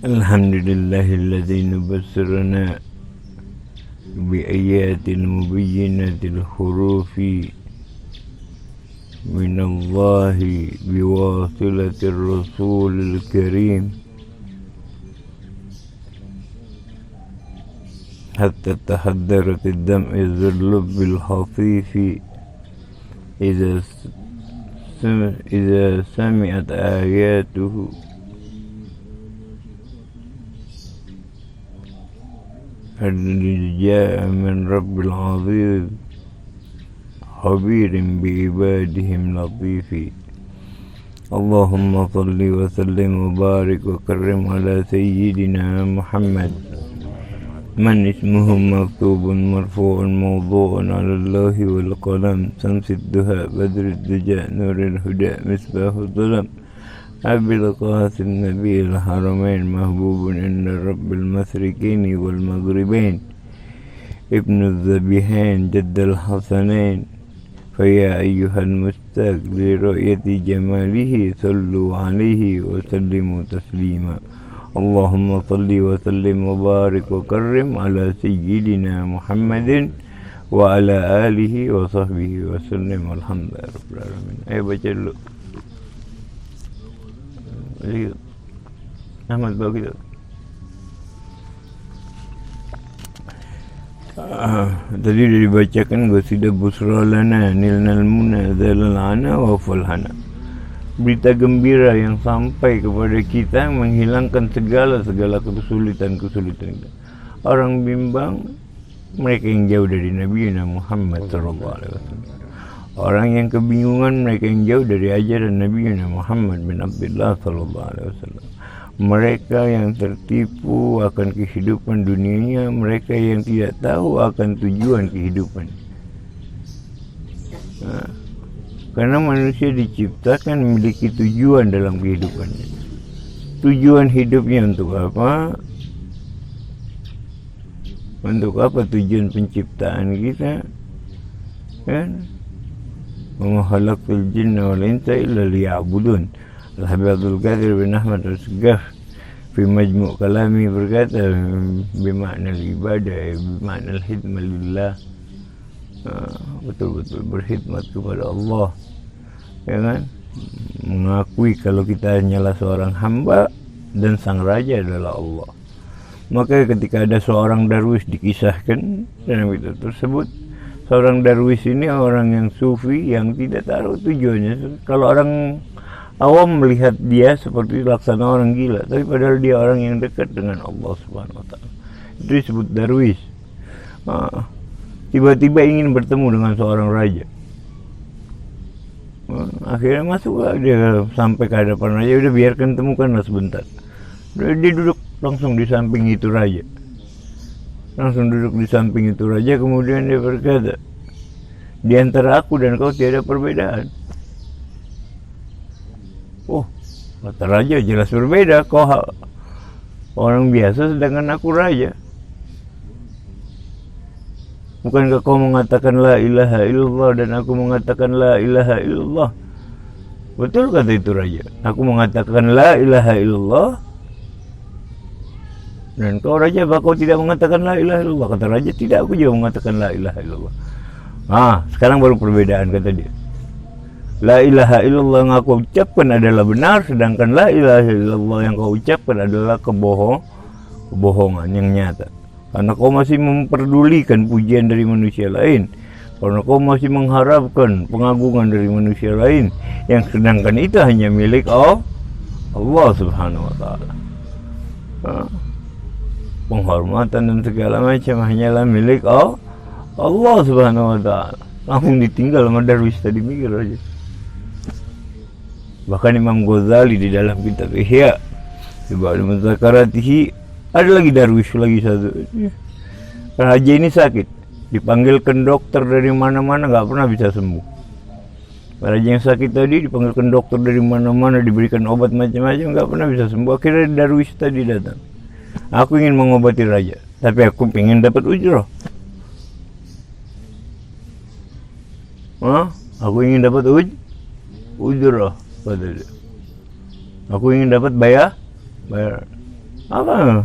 Alhamdulillahilladzi nubassirana biayatil mubayyinatil hurufi minallahi biwasilatir rasulil karim hatta tahaddarat ad-dam'i dhullubil hafifi idza sami'at ayatuhu جاء من رب العظيم خبير بعبادهم لطيف اللهم صل وسلم وبارك وكرم على سيدنا محمد من اسمه مكتوب مرفوع موضوع على الله والقلم شمس الدهاء بدر الدجى نور الهدى مصباح الظلم أبي القاسم نبي الحرمين محبوب عند رب المشرقين والمغربين ابن الذبيحين جد الحسنين فيا أيها المشتاق لرؤية جماله صلوا عليه وسلموا تسليما اللهم صل وسلم وبارك وكرم على سيدنا محمد وعلى آله وصحبه وسلم الحمد لله رب العالمين. Ayo baca dulu. Ahmad bawa kita. Tadi sudah dibacakan Qasidah Busra lana nilnal muna zalal ana wa falhana. Berita gembira yang sampai kepada kita menghilangkan segala kesulitan kita. Orang bimbang, mereka yang jauh dari Nabi Muhammad SAW. Orang yang kebingungan, mereka yang jauh dari ajaran Nabi Muhammad bin Abdullah SAW. Mereka yang tertipu akan kehidupan dunianya, mereka yang tidak tahu akan tujuan kehidupan. Karena manusia diciptakan memiliki tujuan dalam kehidupannya. Tujuan hidupnya untuk apa? Untuk apa tujuan penciptaan kita? Kan? Wa ma khalaqtul jinna wal insa illa liya'budun. Al-Habib Abdul Qadir bin Ahmad Al-Segaf fi Majmu' Kalami berkata bimakna ibadah, bimakna khidmah lillah, betul-betul berkhidmat kepada Allah, ya kan? Mengakui kalau kita hanyalah seorang hamba dan sang raja adalah Allah. Maka ketika ada seorang darwis dikisahkan dalam itu tersebut, seorang darwis ini orang yang sufi yang tidak tahu tujuannya. Kalau orang awam melihat dia seperti laksana orang gila, tapi padahal dia orang yang dekat dengan Allah Subhanahu wa taala. Itu disebut darwis. Tiba-tiba ingin bertemu dengan seorang raja. Akhirnya masuklah dia sampai ke hadapan raja, udah biarkan temukanlah sebentar. Dia duduk langsung di samping itu raja. Kemudian dia berkata, di antara aku dan kau tiada perbedaan. Oh, kata raja, jelas berbeda. Kau orang biasa sedangkan aku raja. Bukankah kau mengatakan la ilaha illallah dan aku mengatakan la ilaha illallah? Betul kata itu raja. Aku mengatakan la ilaha illallah dan kau raja, apa kau tidak mengatakan la ilaha illallah? Kata raja, tidak, aku juga mengatakan la ilaha illallah. Sekarang baru perbedaan, kata dia. La ilaha illallah yang aku ucapkan adalah benar, sedangkan la ilaha illallah yang kau ucapkan adalah kebohongan yang nyata. Karena kau masih memperdulikan pujian dari manusia lain, karena kau masih mengharapkan pengagungan dari manusia lain, yang sedangkan itu hanya milik Allah Subhanahu wa taala. Penghormatan dan segala macam hanyalah milik Allah Subhanahu wa taala. Langsung ditinggal sama darwis tadi, mikir aja. Bahkan Imam Ghazali di dalam kitab Ihya di ba'da muzakaratihi, ada lagi darwis lagi satu. Raja ini sakit, dipanggilkan dokter dari mana-mana, nggak pernah bisa sembuh. Raja yang sakit tadi dipanggilkan dokter dari mana-mana, diberikan obat macam-macam, nggak pernah bisa sembuh. Akhirnya darwis tadi datang. Aku ingin mengobati raja, tapi aku ingin dapat ujrah. Aku ingin dapat ujrah, kata dia. Aku ingin dapat bayar. Apa?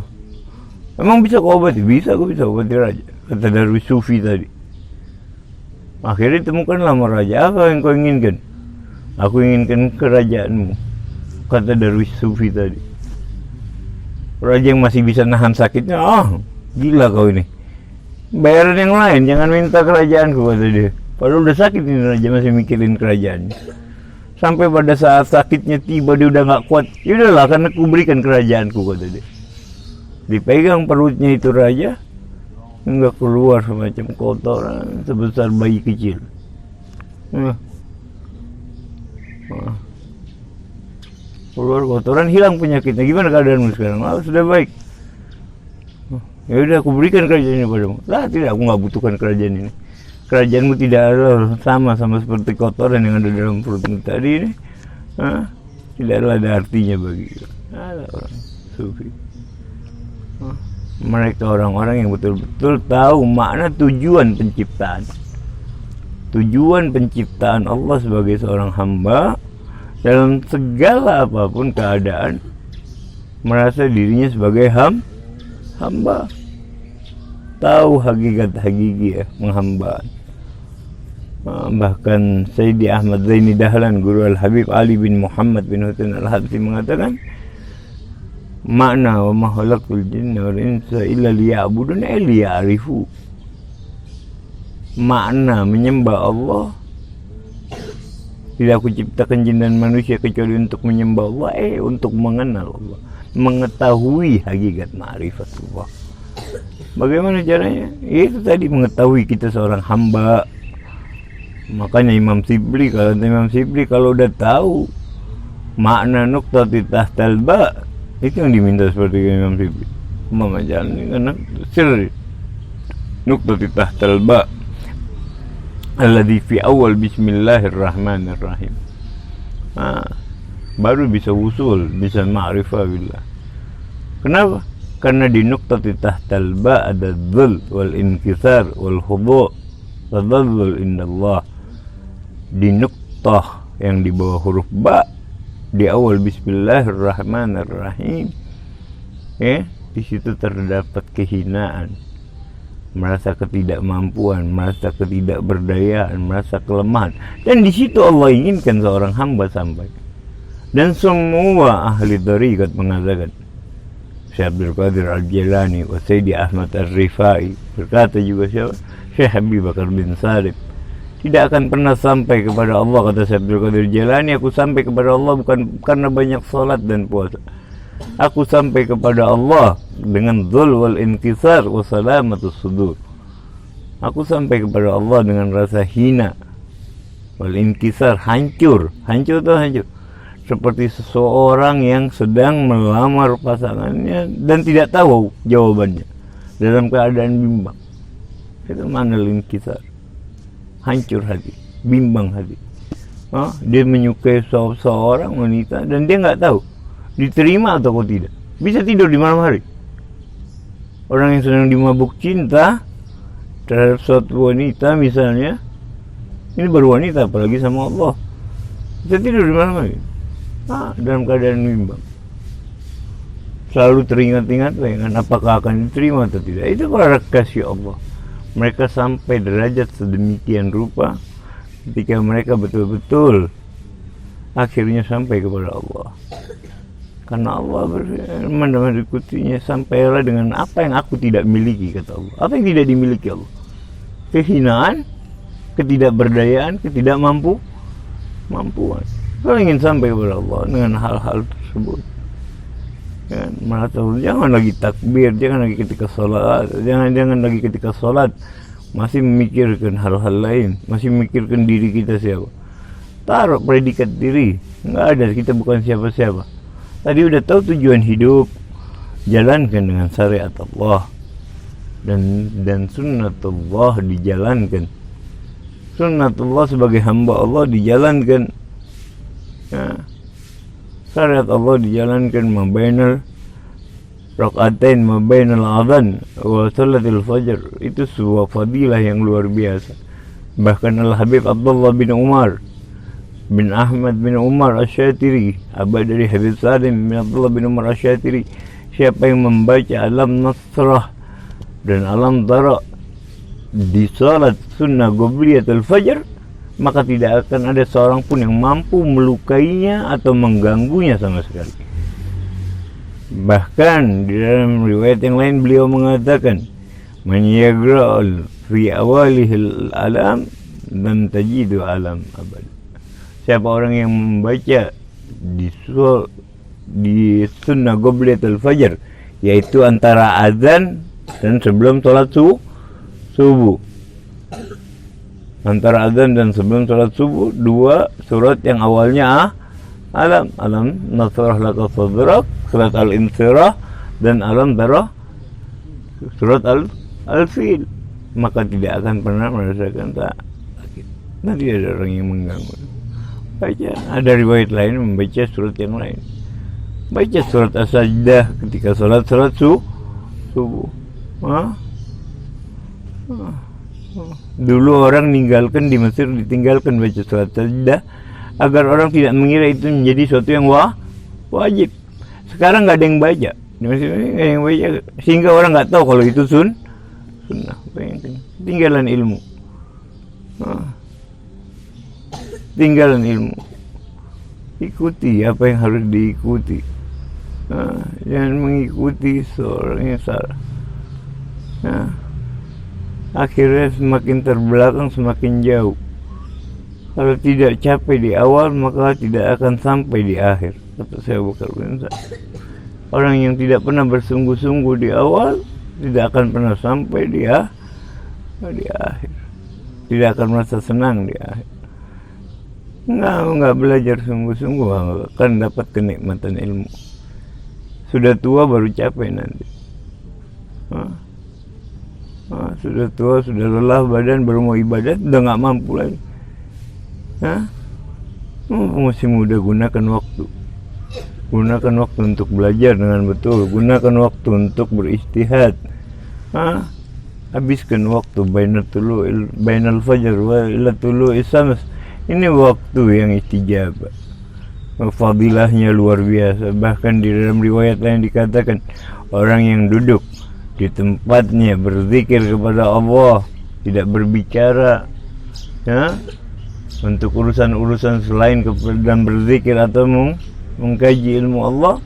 Emang bisa kau obati? Bisa, aku bisa obati raja. Kata Darwis Sufi tadi. Akhirnya temukanlah raja. Apa yang kau inginkan? Aku inginkan kerajaanmu. Kata Darwis Sufi tadi. Raja yang masih bisa nahan sakitnya. Gila kau ini. Bayaran yang lain, jangan minta kerajaanku, kata dia. Padahal udah sakit ini raja, masih mikirin kerajaannya. Sampai pada saat sakitnya tiba, dia udah gak kuat. Yaudahlah, karena aku berikan kerajaanku, kata dia. Dipegang perutnya itu raja, hingga keluar semacam kotoran sebesar bayi kecil. Keluar kotoran, hilang penyakitnya. Gimana keadaanmu sekarang? Sudah baik. Ya udah, aku berikan kerajaan ini padamu. Lah tidak, aku nggak butuhkan kerajaan ini. Kerajaanmu tidak ada sama seperti kotoran yang ada dalam perutmu tadi ini. Tidak ada artinya bagi ada orang sufi. Mereka orang-orang yang betul-betul tahu makna tujuan penciptaan. Tujuan penciptaan Allah sebagai seorang hamba dalam segala apapun keadaan, merasa dirinya sebagai hamba. Tahu hakikat hakiki menghamba. Bahkan Sayyidi Ahmad Zaini Dahlan, Guru Al-Habib Ali bin Muhammad bin Husain Al-Habsyi mengatakan, makna wa ma khalaqtul jinna wal insa illa liya'budun liya'rifu. Makna menyembah Allah, tidak aku ciptakan jin dan manusia kecuali untuk menyembah Allah, untuk mengenal Allah, mengetahui hakikat ma'rifatullah. Bagaimana caranya? Itu tadi, mengetahui kita seorang hamba. Makanya Imam Sibli kalau udah tahu makna nuqtati tahtal ba, itu yang diminta seperti Imam Sibli. Mama jangan ini karena sir nuqtati tahtal ba alladhi fi awal bismillahirrahmanirrahim. Baru bisa usul, bisa ma'rifah billah. Kenapa? Karena di nuqtati tahtal ba ada dhul wal inkisar wal khudu' tadallul indallah. Di nuqtah yang di bawah huruf ba, di awal bismillahirrahmanirrahim, di situ terdapat kehinaan, merasa ketidakmampuan, merasa ketidakberdayaan, merasa kelemahan, dan di situ Allah inginkan seorang hamba sampai. Dan semua ahli thariqat mengatakan, Syekh Abdul Qadir Al-Jilani wa Sayyidi Ahmad Ar-Rifai, berkata juga siapa? Syekh Habib Bakar bin Salim, tidak akan pernah sampai kepada Allah, kata Syekh Abdul Qadir Jilani, aku sampai kepada Allah bukan karena banyak salat dan puasa. Aku sampai kepada Allah dengan dzul wal inkisar wa salamatus sudur. Aku sampai kepada Allah dengan rasa hina, wal inkisar, hancur itu hancur. Seperti seseorang yang sedang melamar pasangannya dan tidak tahu jawabannya, dalam keadaan bimbang. Itu mana inkisar? Hancur hati, bimbang hati. Dia menyukai seorang wanita dan dia nggak tahu diterima atau tidak. Bisa tidur di malam hari. Orang yang sedang dimabuk cinta terhadap suatu wanita misalnya, ini baru wanita apalagi sama Allah, bisa tidur di malam hari dalam keadaan bimbang. Selalu teringat-ingat dengan apakah akan diterima atau tidak. Itu para kasih Allah. Mereka sampai derajat sedemikian rupa ketika mereka betul-betul akhirnya sampai kepada Allah. Karena Allah berfirman dalam berikutnya, sampailah dengan apa yang aku tidak miliki, kata Allah. Apa yang tidak dimiliki Allah? Kehinaan, ketidakberdayaan, ketidakmampuan. Kalau ingin sampai kepada Allah dengan hal-hal tersebut, jangan lagi takbir, jangan lagi ketika sholat, jangan lagi ketika sholat masih memikirkan hal-hal lain, masih memikirkan diri kita siapa. Taruh predikat diri, nggak ada, kita bukan siapa-siapa. Tadi udah tahu tujuan hidup, jalankan dengan syariat Allah dan sunnatullah dijalankan. Sunnatullah sebagai hamba Allah dijalankan. Syariat Allah dijalankan, mabainal rakaatain, mabainal adhan wa salatil fajr. Itu sebuah fadilah yang luar biasa. Bahkan Al-Habib Abdullah bin Umar bin Ahmad bin Umar Asy-Syatiri, abad dari Habib Salim bin Abdullah bin Umar Asy-Syatiri, siapa yang membaca alam nasrah dan alam dara di salat sunnah qobliyatul fajar, maka tidak akan ada seorang pun yang mampu melukainya atau mengganggunya sama sekali. Bahkan di dalam riwayat yang lain beliau mengatakan, man yagra'ul fi awalihil alam dan tajidu alam abad. Siapa orang yang membaca di sunnah qobliyatul fajar, yaitu antara azan dan sebelum sholat subuh. Antara azan dan sebelum sholat subuh, 2 surat yang awalnya alam nasrah laka sadrak, surat al-insyirah, dan alam darah, surat al-fil, maka tidak akan pernah merasakan sakit. Nanti ada orang yang mengganggu. Baca, ada riwayat lain membaca surat yang lain. Baca surat as-sajdah ketika sholat subuh. Dulu orang ditinggalkan baca surat sajdah agar orang tidak mengira itu menjadi sesuatu yang wajib. Sekarang nggak ada yang baca, sehingga orang nggak tahu kalau itu sunnah. Tinggalan ilmu. Tinggalan ilmu. Ikuti apa yang harus diikuti. Jangan mengikuti seorang yang salah. Akhirnya semakin terbelakang, semakin jauh. Kalau tidak capai di awal, maka tidak akan sampai di akhir. Kata saya Bakar bin Sa'd. Orang yang tidak pernah bersungguh-sungguh di awal, tidak akan pernah sampai di akhir. Tidak akan merasa senang di akhir. Nggak belajar sungguh-sungguh, nggak akan dapat kenikmatan ilmu. Sudah tua baru capai nanti. Sudah tua, sudah lelah badan, baru mau ibadat, udah nggak mampu lagi. Masih muda, gunakan waktu. Gunakan waktu untuk belajar dengan betul. Gunakan waktu untuk beristihad. Habiskan waktu bainal fajar wa ila tulu'i syams. Ini waktu yang istijabah. Fadilahnya luar biasa. Bahkan di dalam riwayat lain dikatakan, orang yang duduk di tempatnya berzikir kepada Allah, tidak berbicara untuk urusan-urusan selain dan berzikir atau mengkaji ilmu Allah,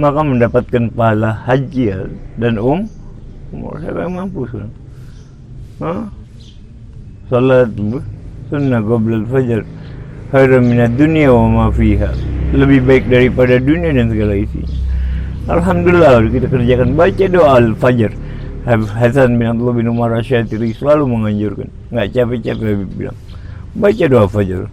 maka mendapatkan pahala haji dan umur. Siapa yang mampu sekarang? Salat sunnah qoblal fajar khairan minad dunya wa ma fiha, lebih baik daripada dunia dan segala isinya. Alhamdulillah kita kerjakan. Baca doa al-fajr. Hasan bin Abdullah bin Umar Asy'ari selalu menganjurkan, nggak capek-capek Habib bilang, baca doa fajar.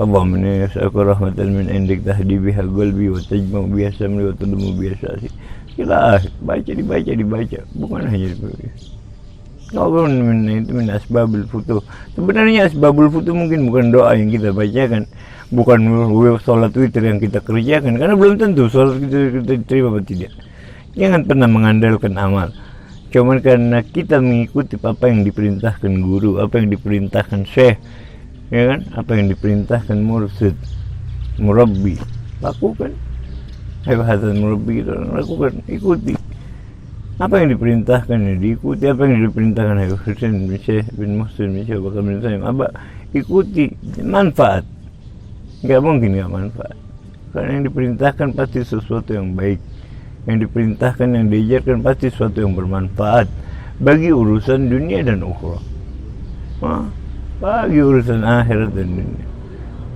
Allahumma inni as'aluka rahmatan min indik tahdi biha qalbi wa tajma'u biha samri wa tudmu biha syasi. Dibaca, bukan hanya ditulis. Kalau itu min asbabul futuh. Sebenarnya asbabul futuh mungkin bukan doa yang kita bacakan, bukan sholat witir yang kita kerjakan, karena belum tentu sholat kita diterima atau tidak. Jangan pernah mengandalkan amal. Cuman karena kita mengikuti apa yang diperintahkan guru, apa yang diperintahkan syekh, ya kan? Apa yang diperintahkan mursyid, murabbi, lakukan. Hasan murabbi itu lakukan, ikuti. Apa yang diperintahkan ya diikuti, apa yang diperintahkan Husain bin Syekh bin Muhsin bin Syekh Bakar bin Salim, ikuti. Manfaat, nggak mungkin nggak manfaat, karena yang diperintahkan pasti sesuatu yang baik, yang diperintahkan, yang diajarkan pasti sesuatu yang bermanfaat bagi urusan dunia dan ukhra, bagi urusan akhirat dan dunia.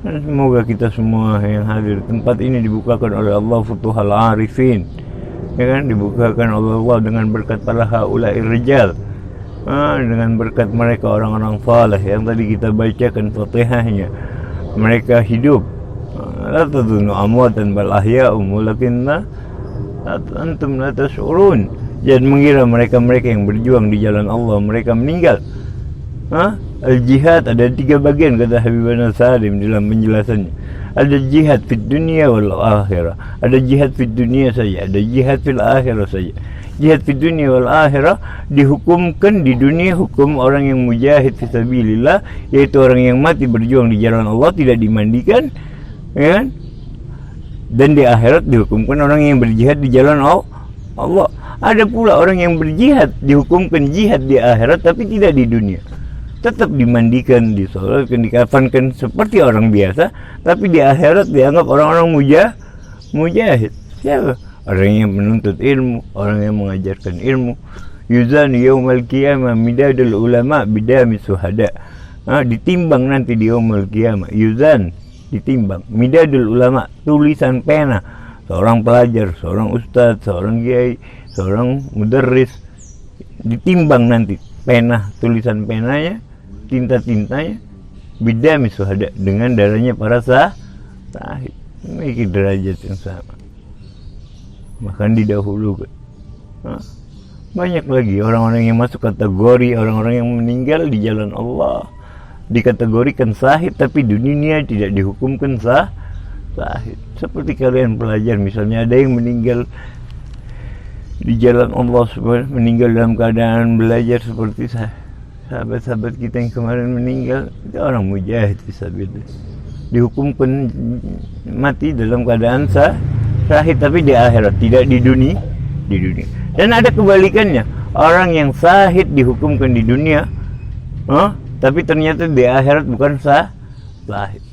Dan semoga kita semua yang hadir di tempat ini dibukakan oleh Allah futuhal arifin, ya kan, dibukakan oleh Allah dengan berkat para haula'ir rijal, dengan berkat mereka orang-orang saleh yang tadi kita bacakan Fatihahnya. Mereka hidup, la tadunnu amwatan bal ahya'um walakinna antum la tash'urun. Jangan mengira mereka-mereka yang berjuang di jalan Allah mereka meninggal. Al-jihad ada 3 bagian kata Habibana Salim dalam penjelasannya. Ada jihad fid dunia wal akhirah. Ada jihad fid dunia saja, ada jihad fil akhirah saja. Jihad fid dunia wal akhirah dihukumkan di dunia hukum orang yang mujahid fisabilillah, yaitu orang yang mati berjuang di jalan Allah tidak dimandikan, ya kan? Dan di akhirat dihukumkan orang yang berjihad di jalan Allah. Ada pula orang yang berjihad, dihukumkan jihad di akhirat tapi tidak di dunia. Tetap dimandikan, disolatkan, dikafankan seperti orang biasa, tapi di akhirat dianggap orang-orang mujahid. Siapa? Orang yang menuntut ilmu, orang yang mengajarkan ilmu. Yuzan yaumal qiyamah midadul ulama bidami suhada. Ditimbang nanti di yaumul qiyamah. Yuzan, ditimbang. Midadul ulama, tulisan pena seorang pelajar, seorang ustadz, seorang kiai, seorang mudarris, ditimbang nanti pena, tulisan penanya, tinta-tintanya, bidami suhada, dengan darahnya para syahid. Memiliki derajat yang sama, bahkan didahulukan. Banyak lagi orang-orang yang masuk kategori orang-orang yang meninggal di jalan Allah, dikategorikan syahid tapi di dunia tidak dihukumkan syahid. Seperti kalian pelajar, misalnya ada yang meninggal di jalan Allah, meninggal dalam keadaan belajar seperti sahabat-sahabat kita yang kemarin meninggal, itu orang mujahid fisabilillah, dihukumkan mati dalam keadaan syahid tapi di akhirat, tidak di dunia. Dan ada kebalikannya, orang yang syahid dihukumkan di dunia, tapi ternyata di akhirat bukan syahid.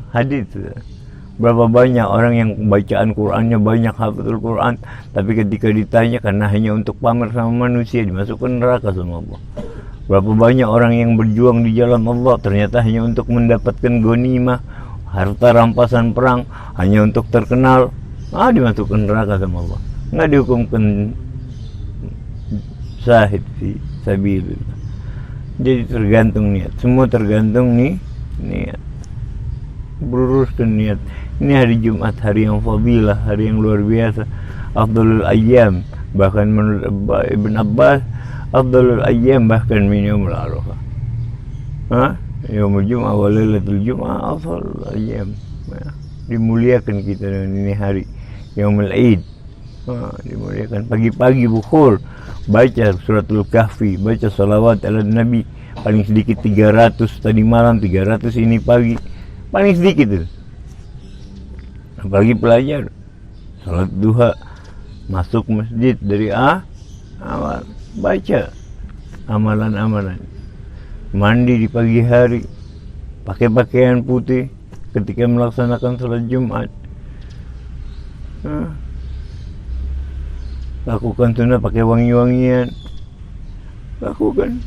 Hadis. Berapa banyak orang yang bacaan Qur'annya banyak, hafizul Qur'an, tapi ketika ditanya karena hanya untuk pamer sama manusia dimasukkan neraka sama Allah. Berapa banyak orang yang berjuang di jalan Allah ternyata hanya untuk mendapatkan ghanimah, harta rampasan perang, hanya untuk terkenal, dimasukkan neraka sama Allah. Enggak dihukumkan syahid fi sabilillah. Jadi tergantung niat, semua tergantung niat. Beruruskan niat. Ini hari Jumat, hari yang fadilah, hari yang luar biasa, afdalul ayyam, bahkan menurut Ibn Abbas afdalul ayyam bahkan min yaumul arafah. Yaumul Jum'ah wa lailatul Jum'ah afdalul ayyam. Dimuliakan kita dengan ini hari Yaumul Id. Dimuliakan pagi-pagi bukhur, baca suratul kahfi, baca salawat ala nabi, paling sedikit 300 tadi malam, 300 ini pagi, paling sedikit itu. Apalagi pelajar, salat duha, masuk masjid dari awal, baca amalan-amalan, mandi di pagi hari, pakai pakaian putih ketika melaksanakan salat Jumat, lakukan sunnah pakai wangi-wangian, lakukan,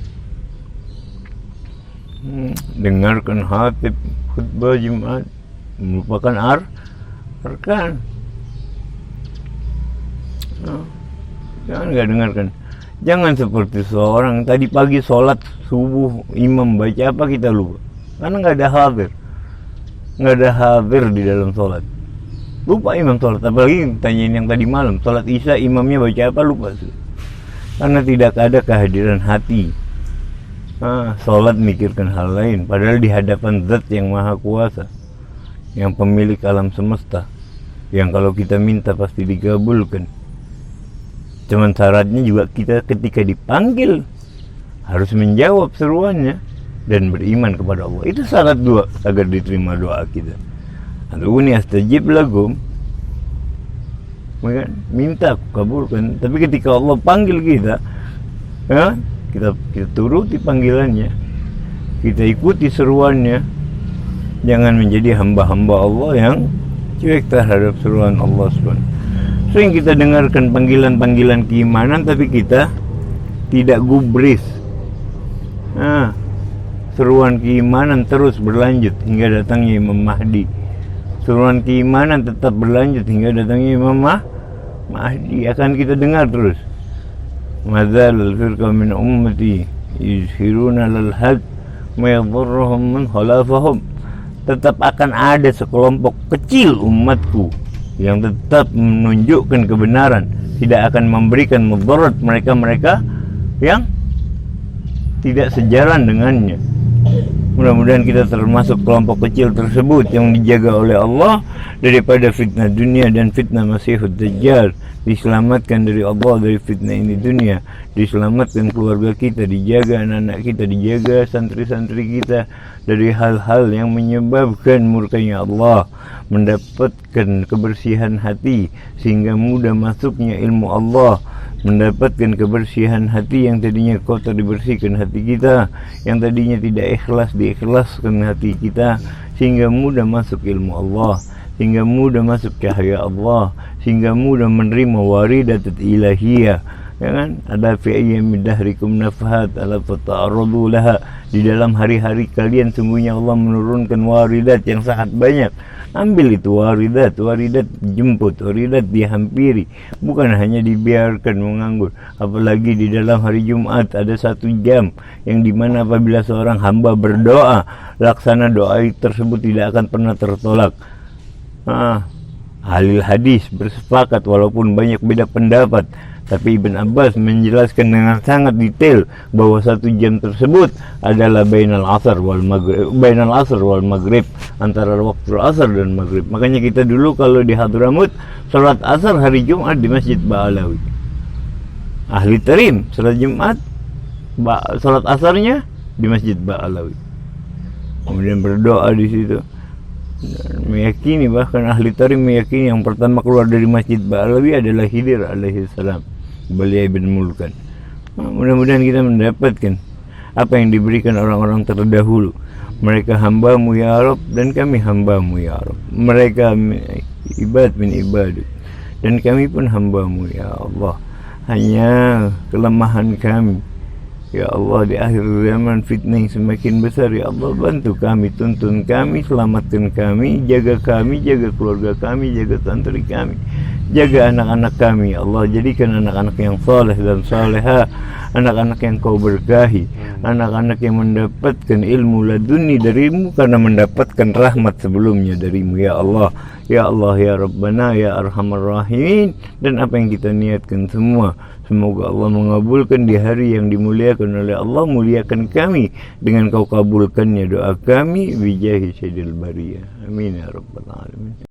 dengarkan khatib khutbah Jumat, merupakan arkan. Jangan nggak dengarkan. Jangan seperti seorang tadi pagi sholat subuh, imam baca apa kita lupa, karena nggak ada hadir di dalam sholat. Lupa imam sholat, apalagi tanyain yang tadi malam sholat isya imamnya baca apa, lupa sih, karena tidak ada kehadiran hati. Sholat mikirkan hal lain, padahal di hadapan Zat yang maha kuasa, yang pemilik alam semesta, yang kalau kita minta pasti dikabulkan. Cuman syaratnya juga kita ketika dipanggil harus menjawab seruannya dan beriman kepada Allah. Itu syarat dua agar diterima doa kita. Ad'uni astajib lakum, minta aku kabulkan. Tapi ketika Allah panggil kita, kita turuti panggilannya, kita ikuti seruannya. Jangan menjadi hamba-hamba Allah yang cuek terhadap seruan Allah SWT. Sering kita dengarkan panggilan-panggilan keimanan, tapi kita tidak gubris. Seruan keimanan terus berlanjut hingga datangnya Imam Mahdi. Seruan keimanan tetap berlanjut hingga datangnya Imam Mahdi. Akan kita dengar terus. Madzal firqa min ummati yuzhiruna lal haq ma yadhurruhum man khalafahum. Tetap akan ada sekelompok kecil umatku yang tetap menunjukkan kebenaran, tidak akan memberikan mudarat mereka yang tidak sejalan dengannya. Mudah-mudahan kita termasuk kelompok kecil tersebut yang dijaga oleh Allah daripada fitnah dunia dan fitnah Masihud Dajjal. Diselamatkan dari Allah dari fitnah ini dunia, diselamatkan keluarga kita, dijaga anak-anak kita, dijaga santri-santri kita dari hal-hal yang menyebabkan murkanya Allah, mendapatkan kebersihan hati sehingga mudah masuknya ilmu Allah, mendapatkan kebersihan hati yang tadinya kotor dibersihkan hati kita, yang tadinya tidak ikhlas diikhlaskan hati kita, sehingga mudah masuk ilmu Allah, sehingga mudah masuk cahaya Allah, sehingga mudah menerima waridat ilahiyah. Ya kan? Ada fi ayyamid dahrikum nafhat ala fata'arradu laha. Di dalam hari-hari kalian sungguhnya Allah menurunkan waridat yang sangat banyak. Ambil itu waridat jemput, waridat dihampiri, bukan hanya dibiarkan menganggur. Apalagi di dalam hari Jumat ada 1 jam yang dimana apabila seorang hamba berdoa, laksana doa tersebut tidak akan pernah tertolak. Ahli hadis bersepakat walaupun banyak beda pendapat, tapi Ibn Abbas menjelaskan dengan sangat detail bahwa 1 jam tersebut adalah bainal asar wal maghrib, antara waktu asar dan maghrib. Makanya kita dulu kalau di Hadramut salat asar hari Jumat di Masjid Ba'alawi. Ahli Tarim salat Jumat salat asarnya di Masjid Ba'alawi. Kemudian berdoa di situ. Dan meyakini, bahkan ahli Tarim meyakini yang pertama keluar dari Masjid Ba'alawi adalah Khidir alaihi salam, beliau bin Mulkan. Mudah-mudahan kita mendapatkan apa yang diberikan orang-orang terdahulu. Mereka hambamu ya Rabb dan kami hambamu ya Rabb. Mereka ibad min ibadat dan kami pun hambamu ya Allah. Hanya kelemahan kami ya Allah di akhir zaman, fitnah yang semakin besar. Ya Allah, bantu kami, tuntun kami, selamatkan kami, jaga keluarga kami, jaga santri kami, jaga anak-anak kami. Ya Allah, jadikan anak-anak yang saleh dan saleha, anak-anak yang kau berkahi, anak-anak yang mendapatkan ilmu laduni darimu karena mendapatkan rahmat sebelumnya darimu. Ya Allah, ya Allah, ya Rabbana, ya Arhamar Rahimin. Dan apa yang kita niatkan semua, semoga Allah mengabulkan di hari yang dimuliakan oleh Allah. Muliakan kami dengan kau kabulkannya doa kami bijahi sayyidil bariyah. Amin ya rabbal alamin.